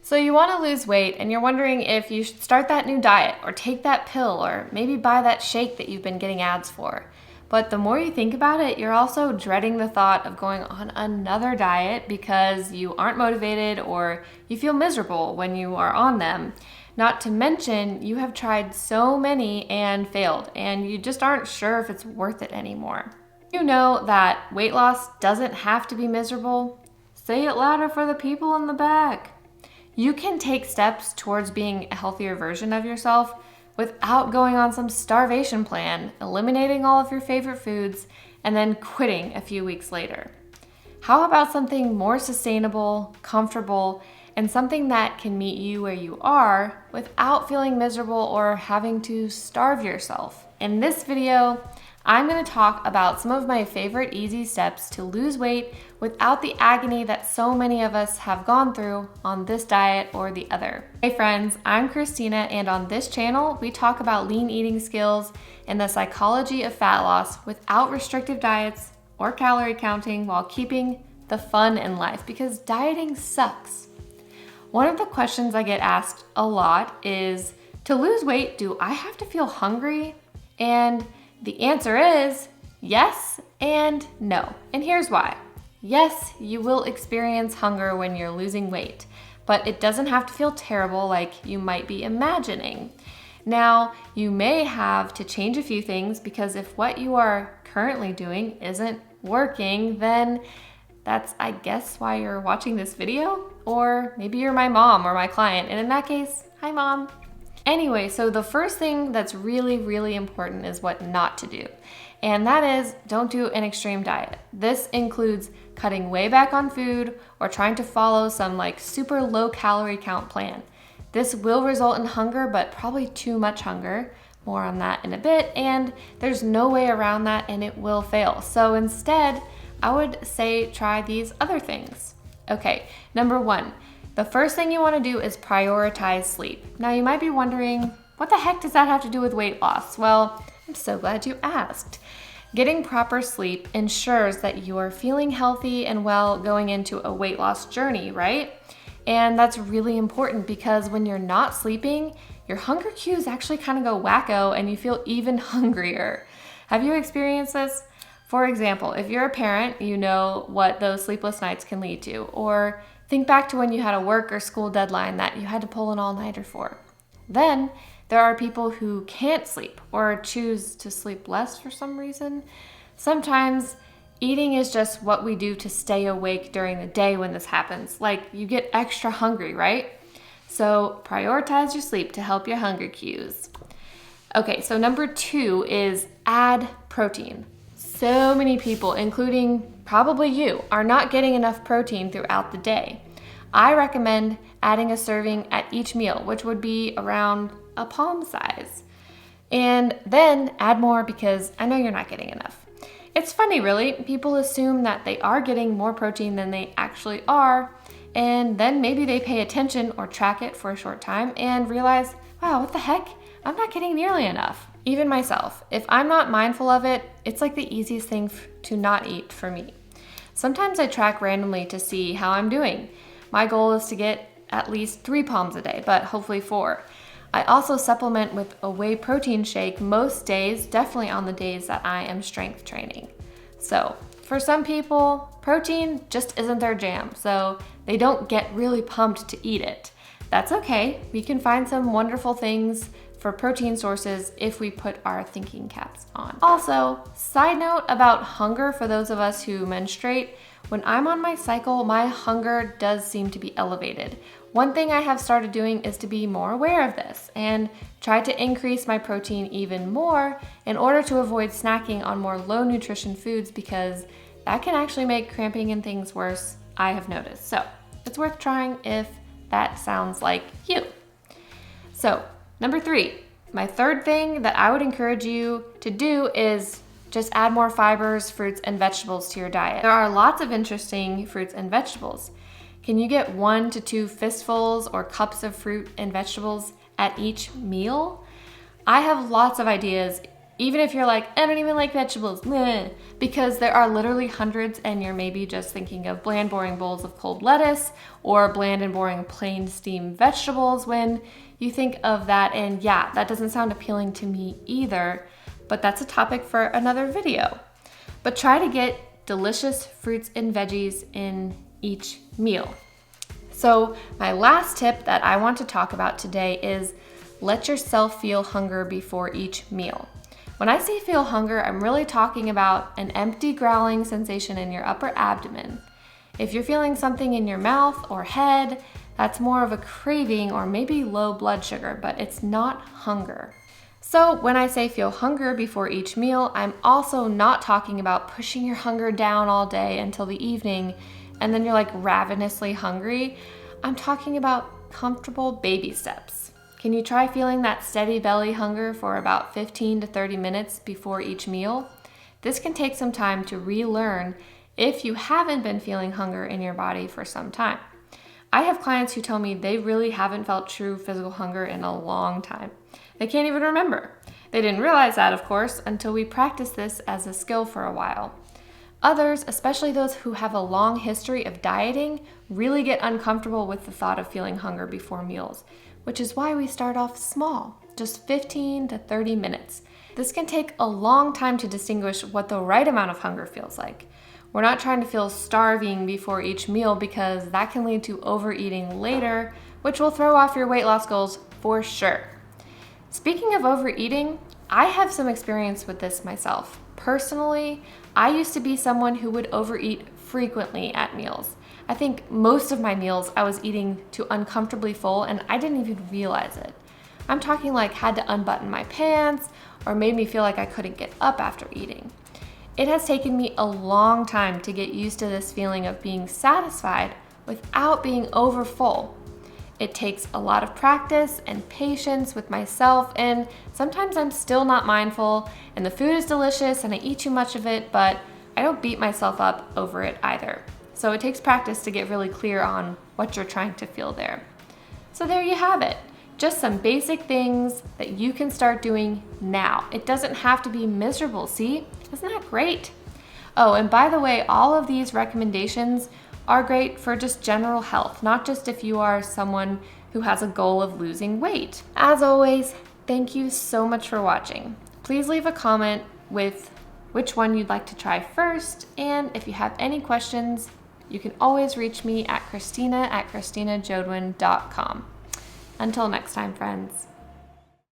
So you want to lose weight and you're wondering if you should start that new diet or take that pill or maybe buy that shake that you've been getting ads for. But the more you think about it, you're also dreading the thought of going on another diet because you aren't motivated or you feel miserable when you are on them. Not to mention, you have tried so many and failed, and you just aren't sure if it's worth it anymore. You know that weight loss doesn't have to be miserable? Say it louder for the people in the back. You can take steps towards being a healthier version of yourself without going on some starvation plan, eliminating all of your favorite foods, and then quitting a few weeks later. How about something more sustainable, comfortable, and something that can meet you where you are without feeling miserable or having to starve yourself? In this video, I'm going to talk about some of my favorite easy steps to lose weight without the agony that so many of us have gone through on this diet or the other. Hey friends, I'm Christina, and on this channel, we talk about lean eating skills and the psychology of fat loss without restrictive diets or calorie counting while keeping the fun in life, because dieting sucks. One of the questions I get asked a lot is, to lose weight, do I have to feel hungry? And the answer is yes and no. And here's why. Yes, you will experience hunger when you're losing weight, but it doesn't have to feel terrible like you might be imagining. Now, you may have to change a few things, because if what you are currently doing isn't working, then that's, I guess, why you're watching this video. Or maybe you're my mom or my client, and in that case, hi mom. Anyway, so the first thing that's really, really important is what not to do. And that is, don't do an extreme diet. This includes cutting way back on food or trying to follow some super low calorie count plan. This will result in hunger, but probably too much hunger. More on that in a bit. And there's no way around that, and it will fail. So instead, I would say try these other things. Okay, number one. The first thing you want to do is prioritize sleep. Now you might be wondering, what the heck does that have to do with weight loss? Well, I'm so glad you asked. Getting proper sleep ensures that you are feeling healthy and well going into a weight loss journey, right? And that's really important, because when you're not sleeping, your hunger cues actually kind of go wacko and you feel even hungrier. Have you experienced this? For example, if you're a parent, you know what those sleepless nights can lead to. Or think back to when you had a work or school deadline that you had to pull an all-nighter for. Then there are people who can't sleep or choose to sleep less for some reason. Sometimes eating is just what we do to stay awake during the day when this happens. Like, you get extra hungry, right? So prioritize your sleep to help your hunger cues. Okay, so number two is add protein. So many people, including probably you, are not getting enough protein throughout the day. I recommend adding a serving at each meal, which would be around a palm size. And then add more, because I know you're not getting enough. It's funny, really. People assume that they are getting more protein than they actually are, and then maybe they pay attention or track it for a short time and realize, wow, what the heck? I'm not getting nearly enough. Even myself, if I'm not mindful of it, it's like the easiest thing to not eat for me. Sometimes I track randomly to see how I'm doing. My goal is to get at least 3 palms a day, but hopefully 4. I also supplement with a whey protein shake most days, definitely on the days that I am strength training. So for some people, protein just isn't their jam, so they don't get really pumped to eat it. That's okay. We can find some wonderful things for protein sources if we put our thinking caps on. Also, side note about hunger for those of us who menstruate, when I'm on my cycle, my hunger does seem to be elevated. One thing I have started doing is to be more aware of this and try to increase my protein even more in order to avoid snacking on more low nutrition foods, because that can actually make cramping and things worse, I have noticed. So it's worth trying if that sounds like you. So number 3, my third thing that I would encourage you to do is just add more fibers, fruits, and vegetables to your diet. There are lots of interesting fruits and vegetables. Can you get 1 to 2 fistfuls or cups of fruit and vegetables at each meal? I have lots of ideas Even if you're like, I don't even like vegetables, meh, because there are literally hundreds, and you're maybe just thinking of bland, boring bowls of cold lettuce or bland and boring plain steamed vegetables when you think of that. And yeah, that doesn't sound appealing to me either, but that's a topic for another video. But try to get delicious fruits and veggies in each meal. So my last tip that I want to talk about today is let yourself feel hunger before each meal. When I say feel hunger, I'm really talking about an empty growling sensation in your upper abdomen. If you're feeling something in your mouth or head, that's more of a craving or maybe low blood sugar, but it's not hunger. So when I say feel hunger before each meal, I'm also not talking about pushing your hunger down all day until the evening and then you're like ravenously hungry. I'm talking about comfortable baby steps. Can you try feeling that steady belly hunger for about 15 to 30 minutes before each meal? This can take some time to relearn if you haven't been feeling hunger in your body for some time. I have clients who tell me they really haven't felt true physical hunger in a long time. They can't even remember. They didn't realize that, of course, until we practiced this as a skill for a while. Others, especially those who have a long history of dieting, really get uncomfortable with the thought of feeling hunger before meals, which is why we start off small, just 15 to 30 minutes. This can take a long time to distinguish what the right amount of hunger feels like. We're not trying to feel starving before each meal because that can lead to overeating later, which will throw off your weight loss goals for sure. Speaking of overeating, I have some experience with this myself. Personally, I used to be someone who would overeat frequently at meals. I think most of my meals I was eating to uncomfortably full and I didn't even realize it. I'm talking like had to unbutton my pants or made me feel like I couldn't get up after eating. It has taken me a long time to get used to this feeling of being satisfied without being over full. It takes a lot of practice and patience with myself, and sometimes I'm still not mindful, and the food is delicious and I eat too much of it, but I don't beat myself up over it either. So it takes practice to get really clear on what you're trying to feel there. So there you have it. Just some basic things that you can start doing now. It doesn't have to be miserable, see? Isn't that great? Oh, and by the way, all of these recommendations are great for just general health, not just if you are someone who has a goal of losing weight. As always, thank you so much for watching. Please leave a comment with which one you'd like to try first, and if you have any questions, you can always reach me at Christina@ChristinaJodwin.com. Until next time, friends.